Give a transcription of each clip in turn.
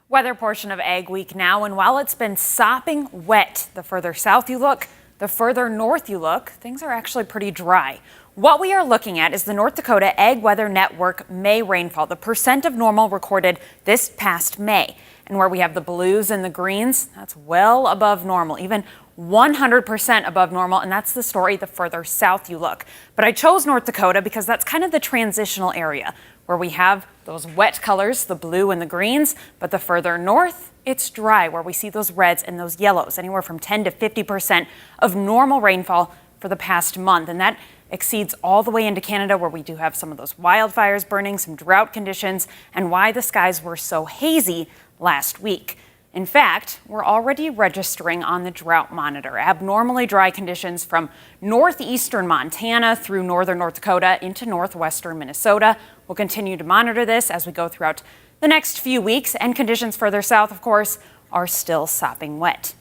Weather portion of Ag Week now, and while it's been sopping wet, the further south you look, the further north you look, things are actually pretty dry. What we are looking at is the North Dakota Ag Weather Network May rainfall, the percent of normal recorded this past May. And where we have the blues and the greens, that's well above normal, even 100% above normal, and that's the story the further south you look. But I chose North Dakota because that's kind of the transitional area where we have those wet colors, the blue and the greens, but the further north, it's dry, where we see those reds and those yellows, anywhere from 10 to 50% of normal rainfall for the past month. And that exceeds all the way into Canada, where we do have some of those wildfires burning, some drought conditions, and why the skies were so hazy last week. In fact, we're already registering on the drought monitor abnormally dry conditions from northeastern Montana through northern North Dakota into northwestern Minnesota. We'll continue to monitor this as we go throughout the next few weeks, and conditions further south, of course, are still sopping wet.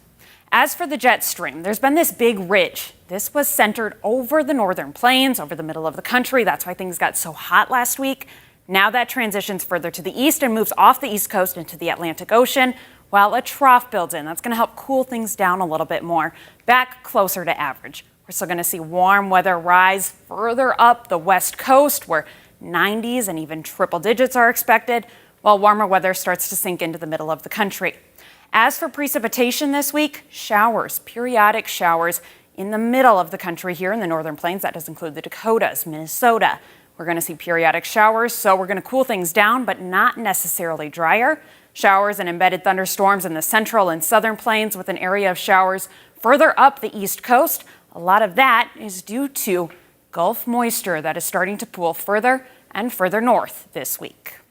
As for the jet stream, there's been this big ridge. This was centered over the northern plains, over the middle of the country. That's why things got so hot last week. Now that transitions further to the east and moves off the east coast into the Atlantic Ocean, while a trough builds in. That's going to help cool things down a little bit more, back closer to average. We're still going to see warm weather rise further up the west coast, where 90s and even triple digits are expected, while warmer weather starts to sink into the middle of the country. As for precipitation this week, showers, periodic showers in the middle of the country here in the northern plains. That does include the Dakotas, Minnesota. We're going to see periodic showers, so we're going to cool things down, but not necessarily drier. Showers and embedded thunderstorms in the central and southern plains, with an area of showers further up the east coast. A lot of that is due to Gulf moisture that is starting to pool further and further north this week.